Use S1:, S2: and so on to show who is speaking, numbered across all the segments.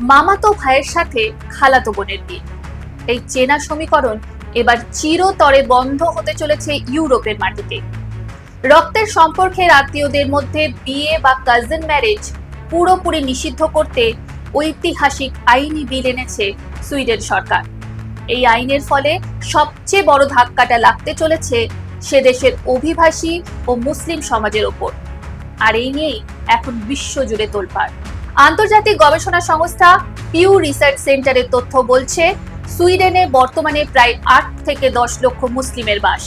S1: মামাতো ভাইয়ের সাথে খালাতো বোনের বিয়ে। এই চেনা সমীকরণ এবার চিরতরে বন্ধ হতে চলেছে ইউরোপের মাটিতে। রক্তের সম্পর্কের আত্মীয়দের মধ্যে বিয়ে বা কাজিন ম্যারেজ পুরোপুরি নিষিদ্ধ করতে ঐতিহাসিক আইনি বিল এনেছে সুইডেন সরকার। এই আইনের ফলে সবচেয়ে বড় ধাক্কাটা লাগতে চলেছে সে দেশের অভিবাসী ও মুসলিম সমাজের ওপর। আর এই নিয়েই এখন বিশ্বজুড়ে তোলপাড়। আন্তর্জাতিক গবেষণা সংস্থা পিউ রিসার্চ সেন্টারের তথ্য বলছে, সুইডেনে বর্তমানে প্রায় 8 থেকে 10 লক্ষ মুসলিমের বাস,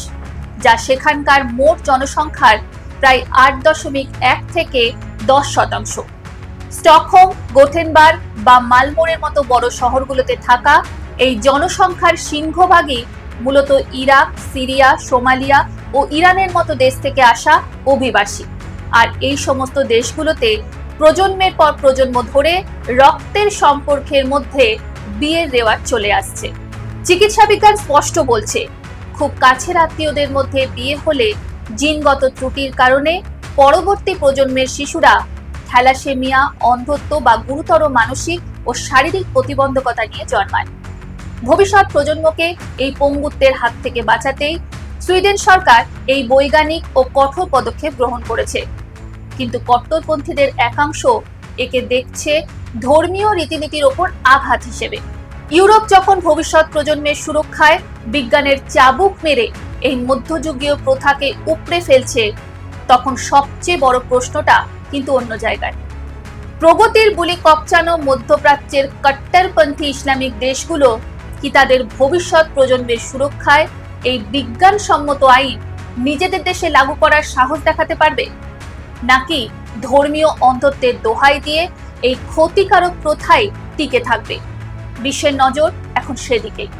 S1: যা সেখানকার মোট জনসংখ্যার প্রায় 8.1 থেকে 10%। স্টকহোম, গোথেনবার্গ বা মালমোরের মতো বড় শহরগুলোতে থাকা এই জনসংখ্যার সিংহভাগই মূলত ইরাক, সিরিয়া, সোমালিয়া ও ইরানের মতো দেশ থেকে আসা অভিবাসী। আর এই সমস্ত দেশগুলোতে প্রজন্মের পর প্রজন্ম ধরে রক্তের সম্পর্কের মধ্যে বিয়ের রেওয়াজ চলে আসছে। চিকিৎসা বিজ্ঞান স্পষ্ট বলছে, খুব কাছের আত্মীয়দের মধ্যে বিয়ে হলে জিনগত ত্রুটির কারণে পরবর্তী প্রজন্মের শিশুরা থ্যালাসেমিয়া, অন্ধত্ব বা গুরুতর মানসিক ও শারীরিক প্রতিবন্ধকতা নিয়ে জন্মায়। ভবিষ্যৎ প্রজন্মকে এই পঙ্গুত্বের হাত থেকে বাঁচাতেই সুইডেন সরকার এই বৈজ্ঞানিক ও কঠোর পদক্ষেপ গ্রহণ করেছে। কিন্তু কট্টরপন্থীদের একাংশ একে দেখছে ধর্মীয় রীতিনীতির ওপর আঘাত হিসেবে। ইউরোপ যখন ভবিষ্যৎ প্রজন্মের সুরক্ষায় বিজ্ঞানের চাবুক মেরে এই মধ্যযুগীয় প্রথাকে উপড়ে ফেলছে, তখন সবচেয়ে বড় প্রশ্নটা কিন্তু অন্য জায়গায়। প্রগতির বুলি কপচানো মধ্যপ্রাচ্যের কট্টরপন্থী ইসলামিক দেশগুলো কি তাদের ভবিষ্যৎ প্রজন্মের সুরক্ষায় এই বিজ্ঞানসম্মত আইন নিজেদের দেশে লাগু করার সাহস দেখাতে পারবে, নাকি ধর্মীয় অন্ধত্বের দোহাই দিয়ে এই ক্ষতিকারক প্রথাই টিকে থাকবে? বিশ্বের নজর এখন সেদিকেই।